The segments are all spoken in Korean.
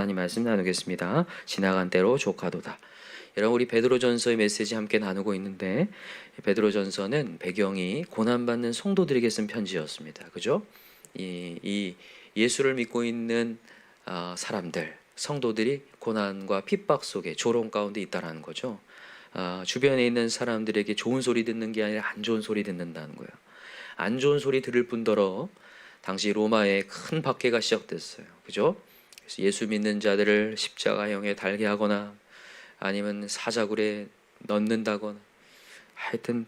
하나님 말씀 나누겠습니다. 지나간 대로 족하도다. 여러분, 우리 베드로전서의 메시지 함께 나누고 있는데, 베드로전서는 배경이 고난받는 성도들에게 쓴 편지였습니다. 그죠? 이 예수를 믿고 있는 사람들, 성도들이 고난과 핍박 속에 조롱 가운데 있다라는 거죠. 주변에 있는 사람들에게 좋은 소리 듣는 게 아니라 안 좋은 소리 듣는다는 거예요. 안 좋은 소리 들을 뿐더러 당시 로마에 큰 박해가 시작됐어요. 그죠? 그래서 예수 믿는 자들을 십자가형에 달게 하거나 아니면 사자굴에 넣는다거나 하여튼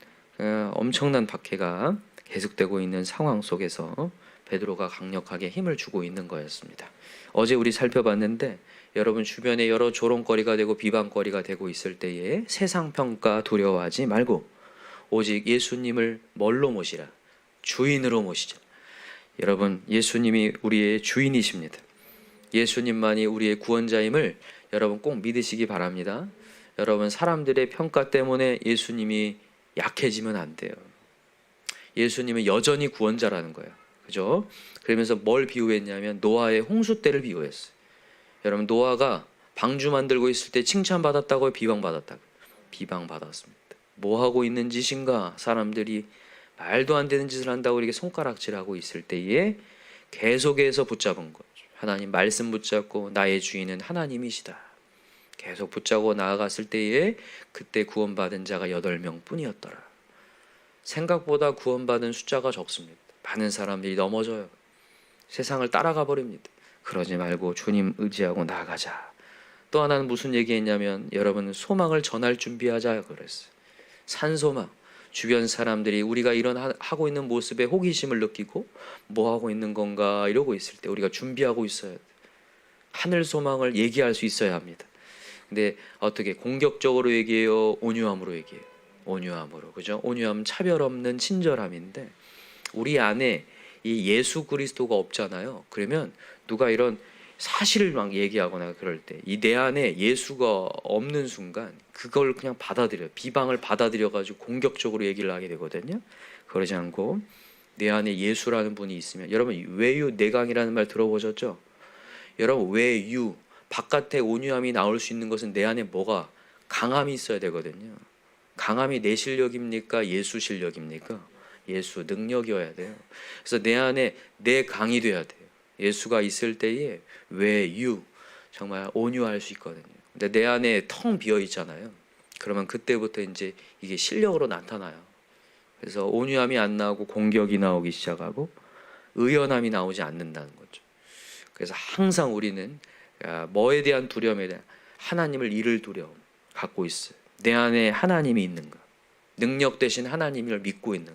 엄청난 박해가 계속되고 있는 상황 속에서 베드로가 강력하게 힘을 주고 있는 거였습니다. 어제 우리 살펴봤는데, 여러분 주변에 여러 조롱거리가 되고 비방거리가 되고 있을 때에 세상 평가 두려워하지 말고 오직 예수님을 뭘로 모시라? 주인으로 모시자. 여러분, 예수님이 우리의 주인이십니다. 예수님만이 우리의 구원자임을 여러분 꼭 믿으시기 바랍니다. 여러분, 사람들의 평가 때문에 예수님이 약해지면 안 돼요. 예수님은 여전히 구원자라는 거예요. 그죠? 그러면서 뭘 비유했냐면 노아의 홍수 때를 비유했어요. 여러분, 노아가 방주 만들고 있을 때 칭찬받았다고요? 비방받았다고요? 비방받았습니다. 뭐 하고 있는 짓인가? 사람들이 말도 안 되는 짓을 한다고 이렇게 손가락질하고 있을 때에 계속해서 붙잡은 거죠. 하나님 말씀 붙잡고 나의 주인은 하나님이시다. 계속 붙잡고 나아갔을 때에 그때 구원받은 자가 8명 뿐이었더라. 생각보다 구원받은 숫자가 적습니다. 많은 사람들이 넘어져요. 세상을 따라가 버립니다. 그러지 말고 주님 의지하고 나아가자. 또 하나는 무슨 얘기했냐면, 여러분 소망을 전할 준비하자 그랬어요. 산소망. 주변 사람들이 우리가 이런 하고 있는 모습에 호기심을 느끼고 뭐 하고 있는 건가 이러고 있을 때 우리가 준비하고 있어야 돼요. 하늘 소망을 얘기할 수 있어야 합니다. 근데 어떻게 공격적으로 얘기해요? 온유함으로 얘기해요. 온유함으로. 그죠? 온유함은 차별 없는 친절함인데, 우리 안에 이 예수 그리스도가 없잖아요. 그러면 누가 이런 사실을 막 얘기하거나 그럴 때 이 내 안에 예수가 없는 순간 그걸 그냥 받아들여요. 비방을 받아들여 가지고 공격적으로 얘기를 하게 되거든요. 그러지 않고 내 안에 예수라는 분이 있으면, 여러분 외유 내강이라는 말 들어보셨죠? 여러분 외유, 바깥에 온유함이 나올 수 있는 것은 내 안에 뭐가 강함이 있어야 되거든요. 강함이 내 실력입니까? 예수 실력입니까? 예수 능력이어야 돼요. 그래서 내 안에 내 강이 돼야 돼요. 예수가 있을 때에 외유, 정말 온유할 수 있거든요. 근데 내 안에 텅 비어 있잖아요. 그러면 그때부터 이제 이게 실력으로 나타나요. 그래서 온유함이 안 나오고 공격이 나오기 시작하고 의연함이 나오지 않는다는 거죠. 그래서 항상 우리는 뭐에 대한 두려움에 대한 하나님을 잃을 두려움 갖고 있어요. 내 안에 하나님이 있는가, 능력 대신 하나님을 믿고 있는.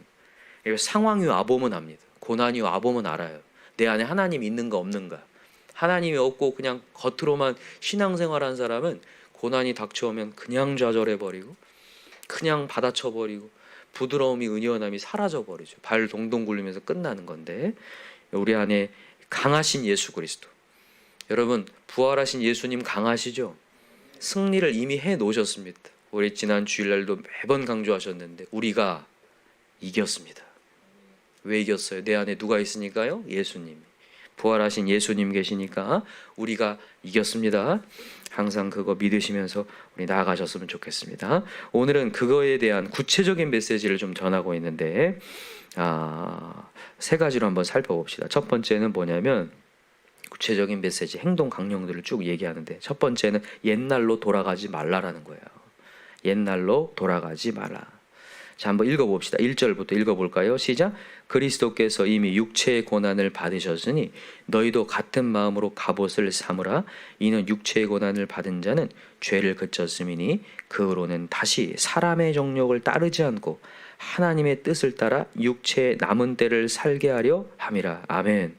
상황이 와보면 압니다. 고난이 와보면 알아요. 내 안에 하나님이 있는가 없는가. 하나님이 없고 그냥 겉으로만 신앙생활한 사람은 고난이 닥쳐오면 그냥 좌절해버리고 그냥 받아쳐버리고 부드러움이, 은연함이 사라져버리죠. 발 동동 굴리면서 끝나는 건데, 우리 안에 강하신 예수 그리스도, 여러분 부활하신 예수님 강하시죠? 승리를 이미 해놓으셨습니다. 우리 지난 주일날도 매번 강조하셨는데 우리가 이겼습니다. 왜 이겼어요? 내 안에 누가 있으니까요? 예수님. 부활하신 예수님 계시니까 우리가 이겼습니다. 항상 그거 믿으시면서 우리 나아가셨으면 좋겠습니다. 오늘은 그거에 대한 구체적인 메시지를 좀 전하고 있는데, 세 가지로 한번 살펴봅시다. 첫 번째는 뭐냐면, 구체적인 메시지, 행동 강령들을 쭉 얘기하는데, 첫 번째는 옛날로 돌아가지 말라라는 거예요. 옛날로 돌아가지 마라. 자, 한번 읽어봅시다. 1절부터 읽어볼까요? 시작. 그리스도께서 이미 육체의 고난을 받으셨으니 너희도 같은 마음으로 갑옷을 삼으라. 이는 육체의 고난을 받은 자는 죄를 그쳤음이니 그 후로는 다시 사람의 정욕을 따르지 않고 하나님의 뜻을 따라 육체의 남은 때를 살게 하려 함이라. 아멘.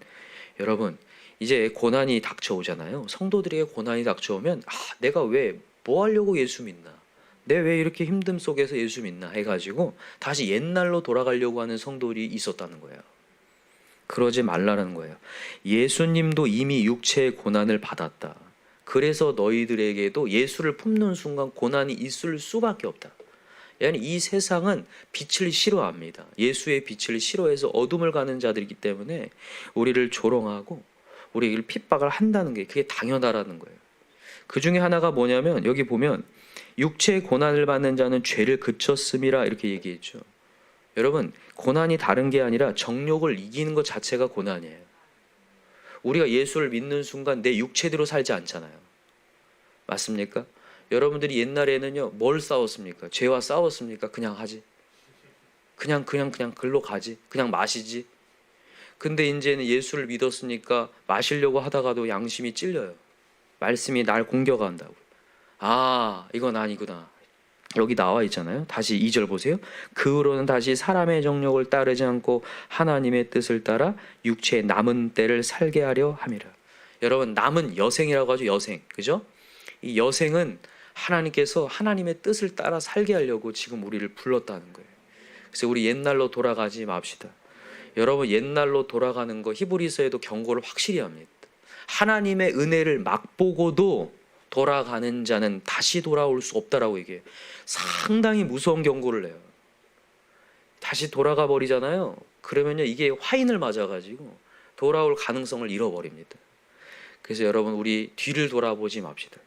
여러분, 이제 고난이 닥쳐오잖아요. 성도들에게 고난이 닥쳐오면 내가 왜 뭐 하려고 예수 믿나? 내 왜 이렇게 힘듦 속에서 예수 믿나 해가지고 다시 옛날로 돌아가려고 하는 성도들이 있었다는 거예요. 그러지 말라는 거예요. 예수님도 이미 육체의 고난을 받았다. 그래서 너희들에게도 예수를 품는 순간 고난이 있을 수밖에 없다. 야니 이 세상은 빛을 싫어합니다. 예수의 빛을 싫어해서 어둠을 가는 자들이기 때문에 우리를 조롱하고 우리를 핍박을 한다는 게 그게 당연하다는 거예요. 그 중에 하나가 뭐냐면 여기 보면 육체의 고난을 받는 자는 죄를 그쳤음이라 이렇게 얘기했죠. 여러분, 고난이 다른 게 아니라 정욕을 이기는 것 자체가 고난이에요. 우리가 예수를 믿는 순간 내 육체대로 살지 않잖아요. 맞습니까? 여러분들이 옛날에는요 뭘 싸웠습니까? 죄와 싸웠습니까? 그냥 하지. 그냥 글로 가지. 그냥 마시지. 근데 이제는 예수를 믿었으니까 마시려고 하다가도 양심이 찔려요. 말씀이 날 공격한다고. 아, 이건 아니구나. 여기 나와 있잖아요. 다시 2절 보세요. 그 후로는 다시 사람의 정욕을 따르지 않고 하나님의 뜻을 따라 육체의 남은 때를 살게 하려 함이라. 여러분, 남은 여생이라고 하죠. 여생. 그죠? 이 여생은 하나님께서 하나님의 뜻을 따라 살게 하려고 지금 우리를 불렀다는 거예요. 그래서 우리 옛날로 돌아가지 맙시다. 여러분, 옛날로 돌아가는 거 히브리서에도 경고를 확실히 합니다. 하나님의 은혜를 맛보고도 돌아가는 자는 다시 돌아올 수 없다라고 얘기해요. 상당히 무서운 경고를 내요. 다시 돌아가 버리잖아요. 그러면요 이게 화인을 맞아가지고 돌아올 가능성을 잃어버립니다. 그래서 여러분, 우리 뒤를 돌아보지 맙시다.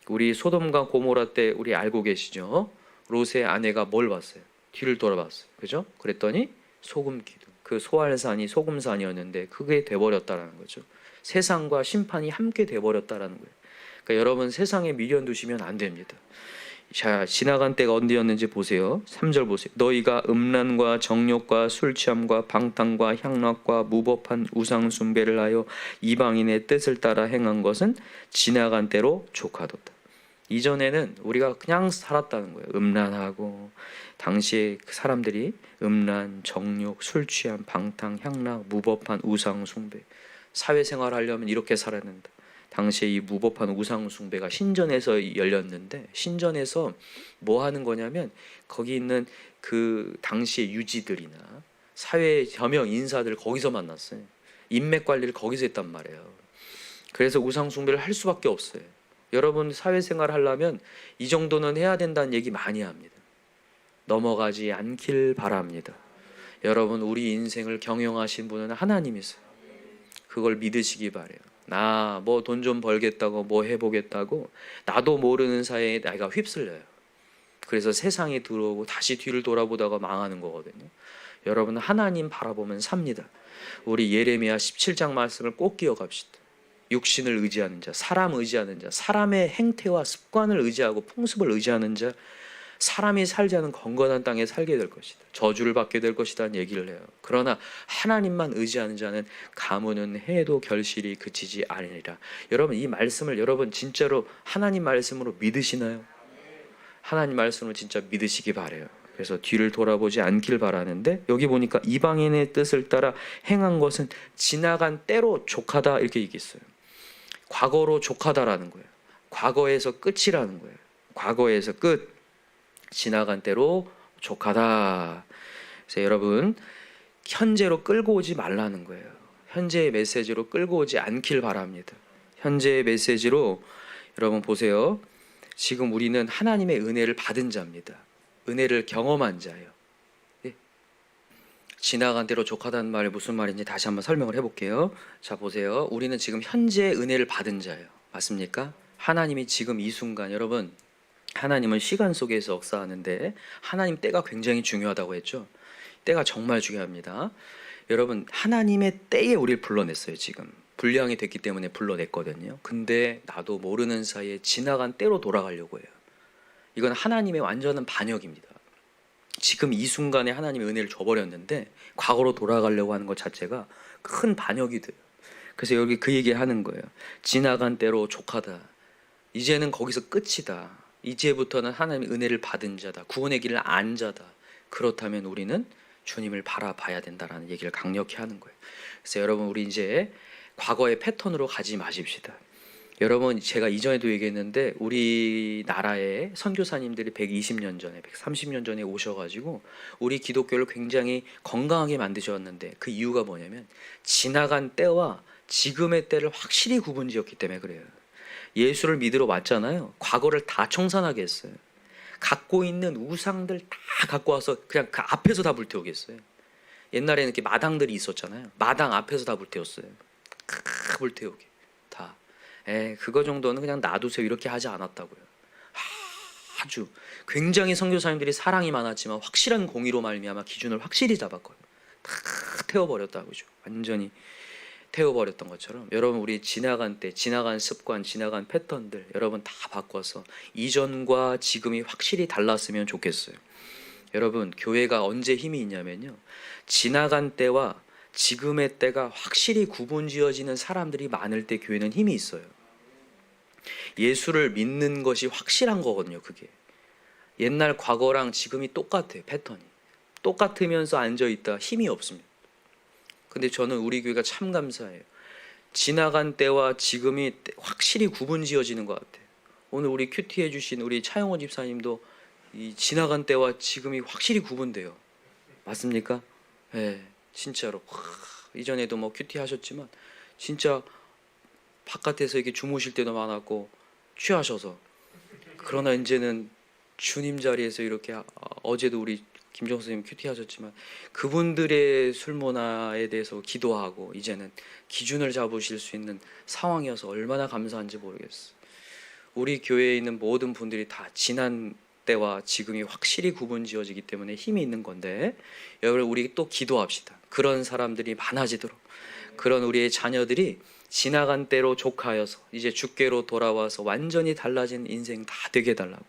우리 소돔과 고모라 때 우리 알고 계시죠? 롯의 아내가 뭘 봤어요? 뒤를 돌아봤어요. 그죠? 그랬더니 소금 기둥, 그 소알산이 소금산이었는데 그게 돼버렸다라는 거죠. 세상과 심판이 함께 돼버렸다라는 거예요. 그러니까 여러분, 세상에 미련 두시면 안 됩니다. 자, 지나간 때가 언제였는지 보세요. 3절 보세요. 너희가 음란과 정욕과 술 취함과 방탕과 향락과 무법한 우상 숭배를 하여 이방인의 뜻을 따라 행한 것은 지나간 때로 족하도다. 이전에는 우리가 그냥 살았다는 거예요. 음란하고, 당시에 사람들이 음란, 정욕, 술 취함, 방탕, 향락, 무법한 우상 숭배, 사회생활 하려면 이렇게 살아야 된다. 당시에 이 무법한 우상 숭배가 신전에서 열렸는데, 신전에서 뭐 하는 거냐면 거기 있는 그 당시의 유지들이나 사회 저명 인사들 거기서 만났어요. 인맥 관리를 거기서 했단 말이에요. 그래서 우상 숭배를 할 수밖에 없어요. 여러분, 사회생활 하려면 이 정도는 해야 된다는 얘기 많이 합니다. 넘어가지 않길 바랍니다. 여러분, 우리 인생을 경영하신 분은 하나님이세요. 그걸 믿으시기 바래요. 나 뭐 돈 좀 벌겠다고 뭐 해보겠다고 나도 모르는 사이에 내가 휩쓸려요. 그래서 세상에 들어오고 다시 뒤를 돌아보다가 망하는 거거든요. 여러분, 하나님 바라보면 삽니다. 우리 예레미야 17장 말씀을 꼭 기억합시다. 육신을 의지하는 자, 사람 의지하는 자, 사람의 행태와 습관을 의지하고 풍습을 의지하는 자, 사람이 살지 않은 건건한 땅에 살게 될 것이다. 저주를 받게 될 것이라는 얘기를 해요. 그러나 하나님만 의지하는 자는 가문은 해도 결실이 그치지 아니니라. 여러분, 이 말씀을 여러분 진짜로 하나님 말씀으로 믿으시나요? 하나님 말씀으로 진짜 믿으시기 바래요. 그래서 뒤를 돌아보지 않길 바라는데, 여기 보니까 이방인의 뜻을 따라 행한 것은 지나간 때로 족하다 이렇게 얘기했어요. 과거로 족하다라는 거예요. 과거에서 끝이라는 거예요. 과거에서 끝. 지나간 때로 족하다. 그래서 여러분, 현재로 끌고 오지 말라는 거예요. 현재의 메시지로 끌고 오지 않길 바랍니다. 현재의 메시지로 여러분 보세요. 지금 우리는 하나님의 은혜를 받은 자입니다. 은혜를 경험한 자예요. 네? 지나간 대로 족하다는 말이 무슨 말인지 다시 한번 설명을 해볼게요. 자, 보세요. 우리는 지금 현재 은혜를 받은 자예요. 맞습니까? 하나님이 지금 이 순간, 여러분, 하나님은 시간 속에서 역사하는데 하나님 때가 굉장히 중요하다고 했죠. 때가 정말 중요합니다. 여러분, 하나님의 때에 우리를 불러냈어요. 지금 불량이 됐기 때문에 불러냈거든요. 근데 나도 모르는 사이에 지나간 때로 돌아가려고 해요. 이건 하나님의 완전한 반역입니다. 지금 이 순간에 하나님의 은혜를 줘버렸는데 과거로 돌아가려고 하는 것 자체가 큰 반역이 돼요. 그래서 여기 그 얘기하는 거예요. 지나간 때로 족하다. 이제는 거기서 끝이다. 이제부터는 하나님의 은혜를 받은 자다. 구원의 길을 안 자다. 그렇다면 우리는 주님을 바라봐야 된다라는 얘기를 강력히 하는 거예요. 그래서 여러분, 우리 이제 과거의 패턴으로 가지 마십시다. 여러분, 제가 이전에도 얘기했는데 우리나라의 선교사님들이 120년 전에 130년 전에 오셔가지고 우리 기독교를 굉장히 건강하게 만드셨는데, 그 이유가 뭐냐면 지나간 때와 지금의 때를 확실히 구분지었기 때문에 그래요. 예수를 믿으러 왔잖아요. 과거를 다 청산하게 했어요. 갖고 있는 우상들 다 갖고 와서 그냥 그 앞에서 다 불태우겠어요. 옛날에는 이렇게 마당들이 있었잖아요. 마당 앞에서 다 불태웠어요. 불태우게 다. 그거 정도는 그냥 놔두세요 이렇게 하지 않았다고요. 아주 굉장히 선교사님들이 사랑이 많았지만 확실한 공의로 말미암아 기준을 확실히 잡았거든요. 다 태워버렸다고죠. 완전히 태워버렸던 것처럼 여러분 우리 지나간 때 지나간 습관 지나간 패턴들 여러분 다 바꿔서 이전과 지금이 확실히 달랐으면 좋겠어요. 여러분 교회가 언제 힘이 있냐면요, 지나간 때와 지금의 때가 확실히 구분지어지는 사람들이 많을 때 교회는 힘이 있어요. 예수를 믿는 것이 확실한 거거든요. 그게 옛날 과거랑 지금이 똑같아요. 패턴이 똑같으면서 앉아있다 힘이 없습니다. 근데 저는 우리 교회가 참 감사해요. 지나간 때와 지금이 확실히 구분지어지는 것 같아요. 오늘 우리 큐티 해주신 우리 차영호 집사님도 이 지나간 때와 지금이 확실히 구분돼요. 맞습니까? 진짜로 이전에도 뭐 큐티 하셨지만 진짜 바깥에서 이렇게 주무실 때도 많았고 취하셔서, 그러나 이제는 주님 자리에서 이렇게 어제도 우리 김정수 선생님 큐티 하셨지만 그분들의 술 문화에 대해서 기도하고 이제는 기준을 잡으실 수 있는 상황이어서 얼마나 감사한지 모르겠어요. 우리 교회에 있는 모든 분들이 다 지난 때와 지금이 확실히 구분지어지기 때문에 힘이 있는 건데, 여러분 우리 또 기도합시다. 그런 사람들이 많아지도록, 그런 우리의 자녀들이 지나간 때로 족하여서 이제 주께로 돌아와서 완전히 달라진 인생 다 되게 해달라고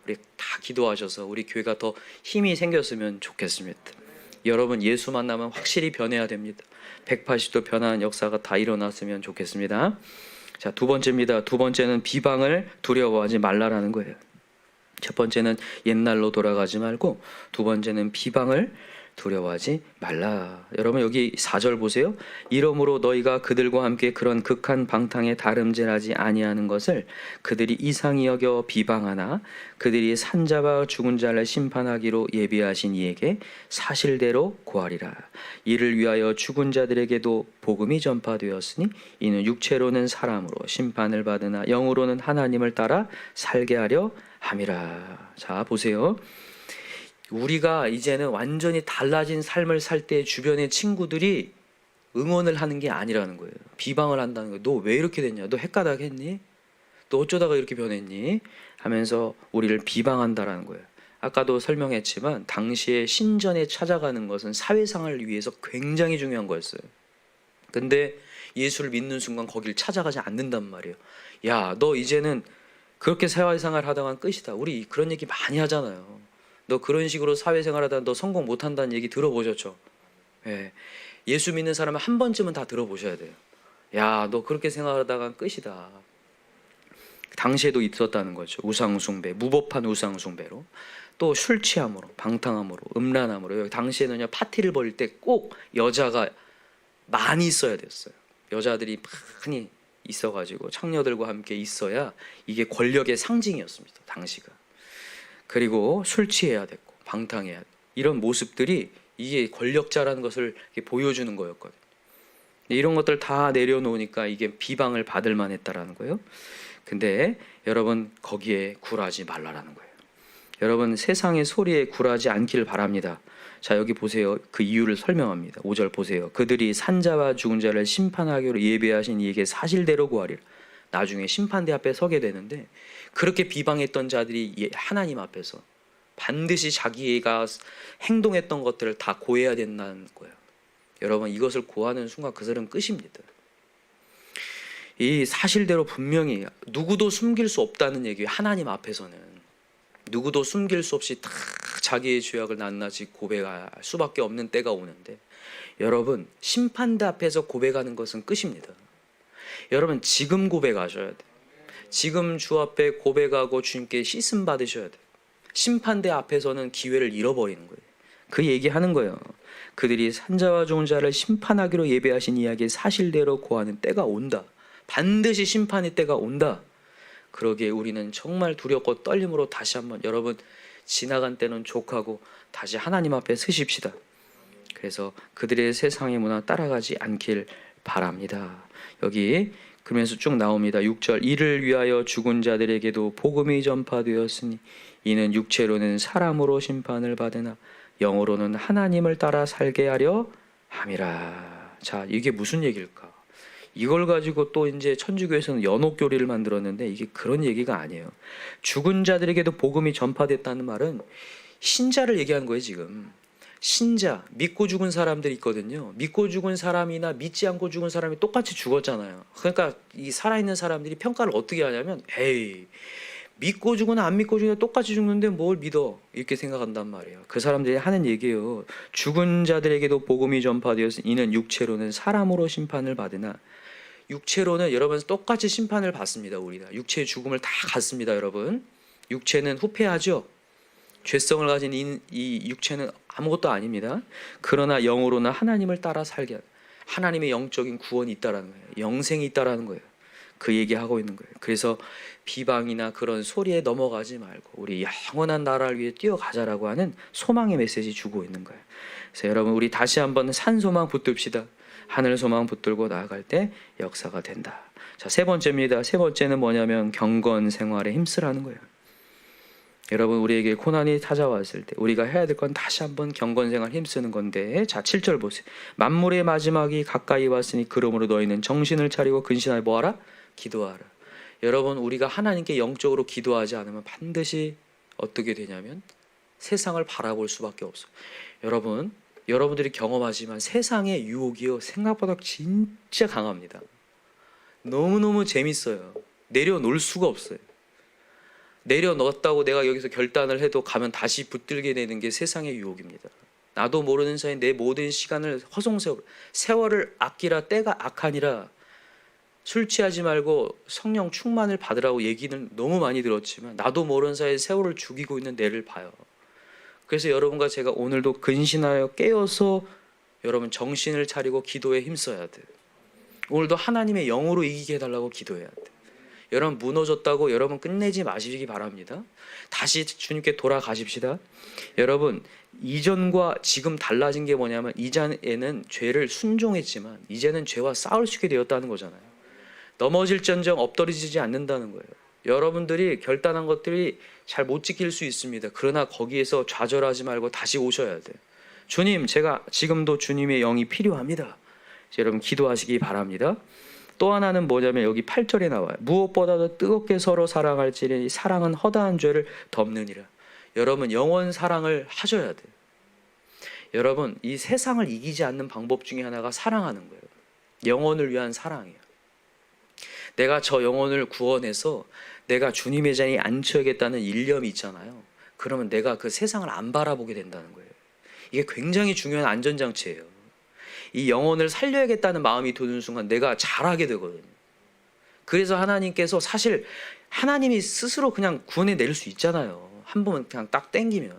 우리 다 기도하셔서 우리 교회가 더 힘이 생겼으면 좋겠습니다. 여러분 예수 만나면 확실히 변해야 됩니다. 180도 변화한 역사가 다 일어났으면 좋겠습니다. 자, 두 번째입니다. 두 번째는 비방을 두려워하지 말라라는 거예요. 첫 번째는 옛날로 돌아가지 말고, 두 번째는 비방을 두려워하지 말라. 여러분 여기 4절 보세요. 이러므로 너희가 그들과 함께 그런 극한 방탕에 다름질하지 아니하는 것을 그들이 이상히 여겨 비방하나 그들이 산자와 죽은 자를 심판하기로 예비하신 이에게 사실대로 고하리라. 이를 위하여 죽은 자들에게도 복음이 전파되었으니 이는 육체로는 사람으로 심판을 받으나 영으로는 하나님을 따라 살게 하려 함이라. 자 보세요. 우리가 이제는 완전히 달라진 삶을 살 때 주변의 친구들이 응원을 하는 게 아니라는 거예요. 비방을 한다는 거예요. 너 왜 이렇게 됐냐? 너 헷가닥 했니? 너 어쩌다가 이렇게 변했니? 하면서 우리를 비방한다라는 거예요. 아까도 설명했지만 당시에 신전에 찾아가는 것은 사회상을 위해서 굉장히 중요한 거였어요. 근데 예수를 믿는 순간 거길 찾아가지 않는단 말이에요. 야, 너 이제는 그렇게 사회생활 하다간 끝이다. 우리 그런 얘기 많이 하잖아요. 너 그런 식으로 사회생활 하다 너 성공 못한다는 얘기 들어보셨죠? 예수 믿는 사람은 한 번쯤은 다 들어보셔야 돼요. 야, 너 그렇게 생활하다간 끝이다. 당시에도 있었다는 거죠. 우상숭배, 무법한 우상숭배로, 또 술 취함으로, 방탕함으로, 음란함으로. 여기 당시에는요, 파티를 벌일 때 꼭 여자가 많이 있어야 됐어요. 여자들이 많이 있어가지고 창녀들과 함께 있어야 이게 권력의 상징이었습니다. 당시가. 그리고 술 취해야 됐고 방탕해야 됐고, 이런 모습들이 이게 권력자라는 것을 보여주는 거였거든요. 이런 것들 다 내려놓으니까 이게 비방을 받을 만했다라는 거예요. 근데 여러분 거기에 굴하지 말라라는 거예요. 여러분 세상의 소리에 굴하지 않기를 바랍니다. 자 여기 보세요. 그 이유를 설명합니다. 5절 보세요. 그들이 산자와 죽은 자를 심판하기로 예비하신 이에게 사실대로 구하리라. 나중에 심판대 앞에 서게 되는데, 그렇게 비방했던 자들이 하나님 앞에서 반드시 자기가 행동했던 것들을 다 고해야 된다는 거예요. 여러분 이것을 고하는 순간 그 사람은 끝입니다. 이 사실대로 분명히 누구도 숨길 수 없다는 얘기예요. 하나님 앞에서는 누구도 숨길 수 없이 다 자기의 죄악을 낱낱이 고백할 수밖에 없는 때가 오는데, 여러분 심판대 앞에서 고백하는 것은 끝입니다. 여러분 지금 고백하셔야 돼요. 지금 주 앞에 고백하고 주님께 씻음 받으셔야 돼요. 심판대 앞에서는 기회를 잃어버리는 거예요. 그 얘기하는 거예요. 그들이 산자와 죽은 자를 심판하기로 예배하신 이야기의 사실대로 고하는 때가 온다. 반드시 심판의 때가 온다. 그러기에 우리는 정말 두렵고 떨림으로 다시 한번, 여러분 지나간 때는 족하고 다시 하나님 앞에 서십시다. 그래서 그들의 세상의 문화 따라가지 않길 바랍니다. 여기 그러면서 쭉 나옵니다. 6절 이를 위하여 죽은 자들에게도 복음이 전파되었으니 이는 육체로는 사람으로 심판을 받으나 영으로는 하나님을 따라 살게 하려 함이라. 자 이게 무슨 얘기일까? 이걸 가지고 또 이제 천주교에서는 연옥교리를 만들었는데 이게 그런 얘기가 아니에요. 죽은 자들에게도 복음이 전파됐다는 말은 신자를 얘기하는 거예요, 지금. 신자, 믿고 죽은 사람들이 있거든요. 믿고 죽은 사람이나 믿지 않고 죽은 사람이 똑같이 죽었잖아요. 그러니까 이 살아있는 사람들이 평가를 어떻게 하냐면, 에이, 믿고 죽으나 안 믿고 죽으나 똑같이 죽는데 뭘 믿어? 이렇게 생각한단 말이에요. 그 사람들이 하는 얘기예요. 죽은 자들에게도 복음이 전파되어서 이는 육체로는 사람으로 심판을 받으나, 육체로는 여러분 똑같이 심판을 받습니다. 우리가 육체의 죽음을 다 갖습니다. 여러분, 육체는 후패하죠. 죄성을 가진 이 육체는 아무것도 아닙니다. 그러나 영으로는 하나님을 따라 살게, 하나님의 영적인 구원이 있다라는 거예요. 영생이 있다라는 거예요. 그 얘기하고 있는 거예요. 그래서 비방이나 그런 소리에 넘어가지 말고 우리 영원한 나라를 위해 뛰어가자라고 하는 소망의 메시지 주고 있는 거예요. 그래서 여러분, 우리 다시 한번 산소망 붙듭시다. 하늘 소망 붙들고 나아갈 때 역사가 된다. 자, 세 번째입니다. 세 번째는 뭐냐면 경건 생활에 힘쓰라는 거예요. 여러분, 우리에게 고난이 찾아왔을 때 우리가 해야 될 건 다시 한번 경건생활 힘쓰는 건데, 자 7절 보세요. 만물의 마지막이 가까이 왔으니 그러므로 너희는 정신을 차리고 근신하여 뭐하라? 기도하라. 여러분, 우리가 하나님께 영적으로 기도하지 않으면 반드시 어떻게 되냐면 세상을 바라볼 수밖에 없어요. 여러분들이 경험하지만 세상의 유혹이요, 생각보다 진짜 강합니다. 너무너무 재밌어요. 내려놓을 수가 없어요. 내려놓았다고 내가 여기서 결단을 해도 가면 다시 붙들게 되는 게 세상의 유혹입니다. 나도 모르는 사이에 내 모든 시간을 세월을 아끼라. 때가 악하니라. 술 취하지 말고 성령 충만을 받으라고 얘기는 너무 많이 들었지만 나도 모르는 사이에 세월을 죽이고 있는 내를 봐요. 그래서 여러분과 제가 오늘도 근신하여 깨어서 여러분 정신을 차리고 기도에 힘써야 돼요. 오늘도 하나님의 영으로 이기게 해달라고 기도해야 돼요. 여러분, 무너졌다고 여러분 끝내지 마시기 바랍니다. 다시 주님께 돌아가십시다. 여러분, 이전과 지금 달라진 게 뭐냐면 이전에는 죄를 순종했지만 이제는 죄와 싸울 수 있게 되었다는 거잖아요. 넘어질전정 엎드러지지 않는다는 거예요. 여러분들이 결단한 것들이 잘 못 지킬 수 있습니다. 그러나 거기에서 좌절하지 말고 다시 오셔야 돼요. 주님, 제가 지금도 주님의 영이 필요합니다. 여러분, 기도하시기 바랍니다. 또 하나는 뭐냐면 여기 8절에 나와요. 무엇보다도 뜨겁게 서로 사랑할지니 사랑은 허다한 죄를 덮느니라. 여러분, 영원 사랑을 하셔야 돼요. 여러분, 이 세상을 이기지 않는 방법 중에 하나가 사랑하는 거예요. 영혼을 위한 사랑이에요. 내가 저 영혼을 구원해서 내가 주님의 자리에 앉혀야겠다는 일념이 있잖아요. 그러면 내가 그 세상을 안 바라보게 된다는 거예요. 이게 굉장히 중요한 안전장치예요. 이 영혼을 살려야겠다는 마음이 드는 순간 내가 잘하게 되거든요. 그래서 하나님께서 사실 하나님이 스스로 그냥 구원해 낼 수 있잖아요. 한 번은 그냥 딱 땡기면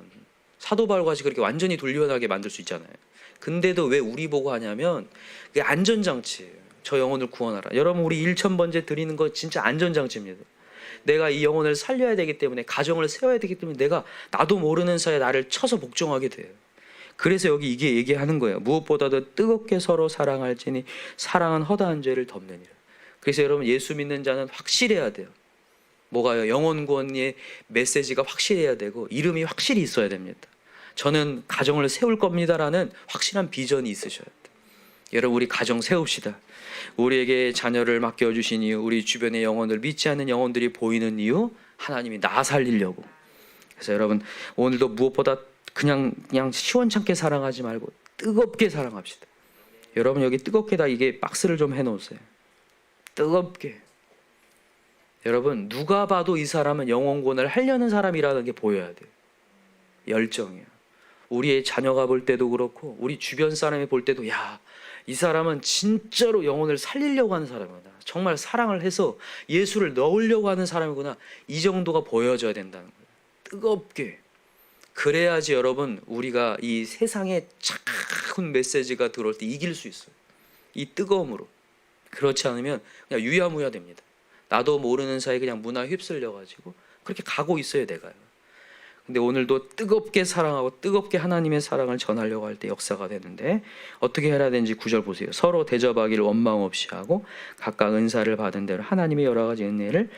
사도 바울같이 그렇게 완전히 돌려나게 만들 수 있잖아요. 근데도 왜 우리 보고 하냐면 그게 안전장치예요. 저 영혼을 구원하라. 여러분, 우리 1,000번째 드리는 거 진짜 안전장치입니다. 내가 이 영혼을 살려야 되기 때문에, 가정을 세워야 되기 때문에 내가 나도 모르는 사이에 나를 쳐서 복종하게 돼요. 그래서 여기 이게 얘기하는 거예요. 무엇보다도 뜨겁게 서로 사랑할지니 사랑은 허다한 죄를 덮느니라. 그래서 여러분, 예수 믿는 자는 확실해야 돼요. 뭐가요? 영혼 구원의 메시지가 확실해야 되고 이름이 확실히 있어야 됩니다. 저는 가정을 세울 겁니다라는 확실한 비전이 있으셔야 돼요. 여러분, 우리 가정 세웁시다. 우리에게 자녀를 맡겨주신 이유, 우리 주변의 영혼을 믿지 않는 영혼들이 보이는 이유, 하나님이 나 살리려고. 그래서 여러분, 오늘도 무엇보다 그냥 시원찮게 사랑하지 말고 뜨겁게 사랑합시다. 여러분, 여기 뜨겁게다 이게 박스를 좀 해놓으세요. 뜨겁게. 여러분, 누가 봐도 이 사람은 영혼 구원을 하려는 사람이라는 게 보여야 돼요. 열정이에요. 우리의 자녀가 볼 때도 그렇고 우리 주변 사람이 볼 때도, 야, 이 사람은 진짜로 영혼을 살리려고 하는 사람이구나. 정말 사랑을 해서 예수를 넣으려고 하는 사람이구나. 이 정도가 보여져야 된다는 거예요. 뜨겁게. 그래야지 여러분, 우리가 이 세상에 차가운 메시지가 들어올 때 이길 수 있어요. 이 뜨거움으로. 그렇지 않으면 그냥 유야무야 됩니다. 나도 모르는 사이에 그냥 문화에 휩쓸려가지고 그렇게 가고 있어요, 내가요. 근데 오늘도 뜨겁게 사랑하고 뜨겁게 하나님의 사랑을 전하려고 할 때 역사가 되는데, 어떻게 해야 되는지 9절 보세요. 서로 대접하기를 원망 없이 하고 각각 은사를 받은 대로 하나님의 여러 가지 은혜를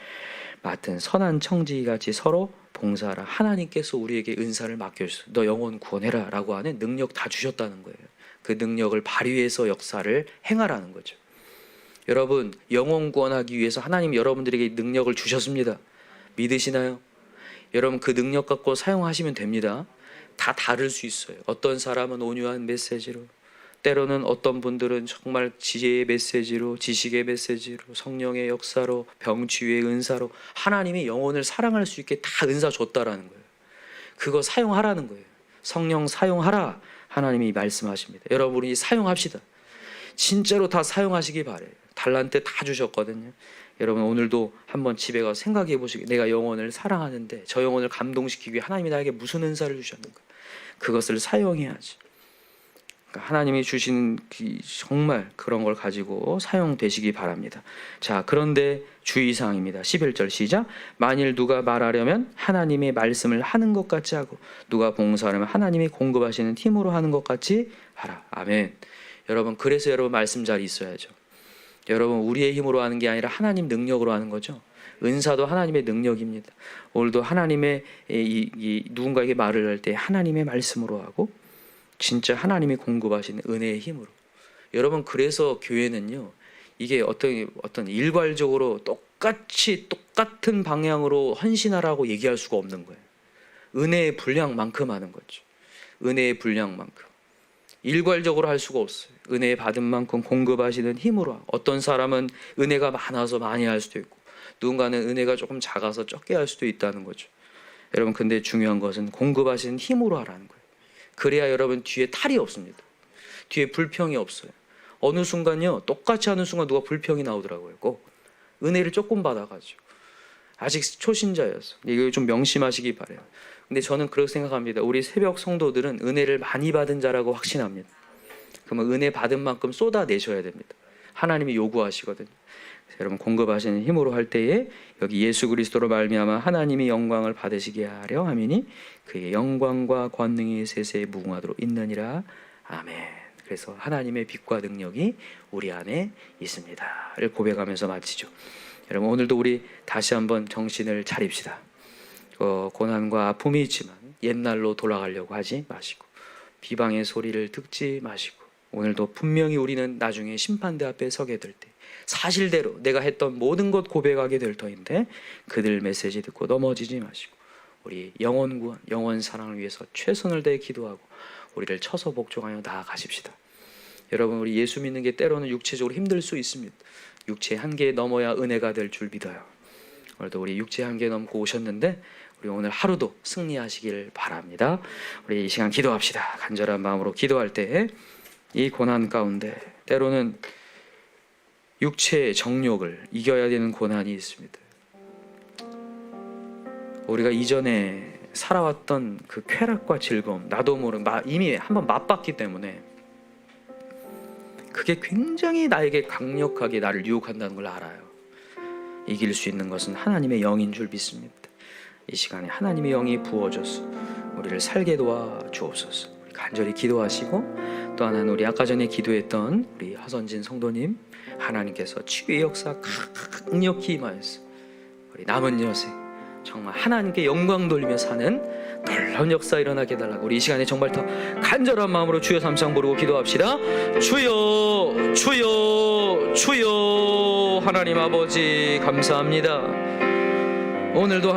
맡은 선한 청지기같이 서로 봉사하라. 하나님께서 우리에게 은사를 맡겨주셨어요. 너 영혼 구원해라 라고 하는 능력 다 주셨다는 거예요. 그 능력을 발휘해서 역사를 행하라는 거죠. 여러분, 영혼 구원하기 위해서 하나님 여러분들에게 능력을 주셨습니다. 믿으시나요? 여러분, 그 능력 갖고 사용하시면 됩니다. 다 다를 수 있어요. 어떤 사람은 온유한 메시지로, 때로는 어떤 분들은 정말 지혜의 메시지로, 지식의 메시지로, 성령의 역사로, 병치유의 은사로 하나님이 영혼을 사랑할 수 있게 다 은사 줬다라는 거예요. 그거 사용하라는 거예요. 성령 사용하라 하나님이 말씀하십니다. 여러분이 사용합시다. 진짜로 다 사용하시기 바래요. 달란트 다 주셨거든요. 여러분, 오늘도 한번 집에 가서 생각해 보시기, 내가 영혼을 사랑하는데 저 영혼을 감동시키기 위해 하나님이 나에게 무슨 은사를 주셨는가, 그것을 사용해야지. 그러니까 하나님이 주신 정말 그런 걸 가지고 사용되시기 바랍니다. 자, 그런데 주의사항입니다. 11절 시작. 만일 누가 말하려면 하나님의 말씀을 하는 것 같이 하고, 누가 봉사하려면 하나님이 공급하시는 힘으로 하는 것 같이 하라. 아멘. 여러분, 그래서 여러분 말씀 잘 있어야죠. 여러분, 우리의 힘으로 하는 게 아니라 하나님 능력으로 하는 거죠. 은사도 하나님의 능력입니다. 오늘도 하나님의 누군가에게 말을 할 때 하나님의 말씀으로 하고, 진짜 하나님이 공급하시는 은혜의 힘으로. 여러분, 그래서 교회는요, 이게 어떤 일괄적으로 똑같은 방향으로 헌신하라고 얘기할 수가 없는 거예요. 은혜의 분량만큼 하는 거죠. 은혜의 분량만큼. 일괄적으로 할 수가 없어요. 은혜 받은 만큼 공급하시는 힘으로. 어떤 사람은 은혜가 많아서 많이 할 수도 있고, 누군가는 은혜가 조금 작아서 적게 할 수도 있다는 거죠. 여러분, 근데 중요한 것은 공급하시는 힘으로 하라는 거예요. 그래야 여러분 뒤에 탈이 없습니다. 뒤에 불평이 없어요. 어느 순간요, 똑같이 하는 순간 누가 불평이 나오더라고요. 꼭 은혜를 조금 받아가지고 아직 초신자였어. 이거 좀 명심하시기 바래요. 근데 저는 그렇게 생각합니다. 우리 새벽 성도들은 은혜를 많이 받은 자라고 확신합니다. 그러면 은혜 받은 만큼 쏟아내셔야 됩니다. 하나님이 요구하시거든요. 여러분, 공급하시는 힘으로 할 때에 여기 예수 그리스도로 말미암아 하나님이 영광을 받으시게 하려 함이니 그의 영광과 권능이 세세에 무궁하도록 있느니라. 아멘. 그래서 하나님의 빛과 능력이 우리 안에 있습니다를 고백하면서 마치죠. 여러분, 오늘도 우리 다시 한번 정신을 차립시다. 고난과 아픔이 있지만 옛날로 돌아가려고 하지 마시고, 비방의 소리를 듣지 마시고, 오늘도 분명히 우리는 나중에 심판대 앞에 서게 될 때 사실대로 내가 했던 모든 것 고백하게 될 터인데, 그들 메시지 듣고 넘어지지 마시고 우리 영혼 구원, 영혼 사랑을 위해서 최선을 다해 기도하고 우리를 쳐서 복종하여 나아가십시다. 여러분, 우리 예수 믿는 게 때로는 육체적으로 힘들 수 있습니다. 육체의 한계에 넘어야 은혜가 될 줄 믿어요. 오늘도 우리 육체의 한계 넘고 오셨는데 우리 오늘 하루도 승리하시길 바랍니다. 우리 이 시간 기도합시다. 간절한 마음으로 기도할 때 이 고난 가운데 때로는 육체의 정욕을 이겨야 되는 고난이 있습니다. 우리가 이전에 살아왔던 그 쾌락과 즐거움, 나도 모르는 이미 한번 맛봤기 때문에 그게 굉장히 나에게 강력하게 나를 유혹한다는 걸 알아요. 이길 수 있는 것은 하나님의 영인 줄 믿습니다. 이 시간에 하나님의 영이 부어져서 우리를 살게 도와 주옵소서. 우리 간절히 기도하시고, 또 하나는 우리 아까 전에 기도했던 우리 하선진 성도님, 하나님께서 치유의 역사 강력히 임하여서 우리 남은 여생 정말 하나님께 영광 돌리며 사는 놀라운 역사 일어나게 해달라고 우리 이 시간에 정말 더 간절한 마음으로 주여 삼창 부르고 기도합시다. 주여, 주여, 주여. 하나님 아버지 감사합니다. 오늘도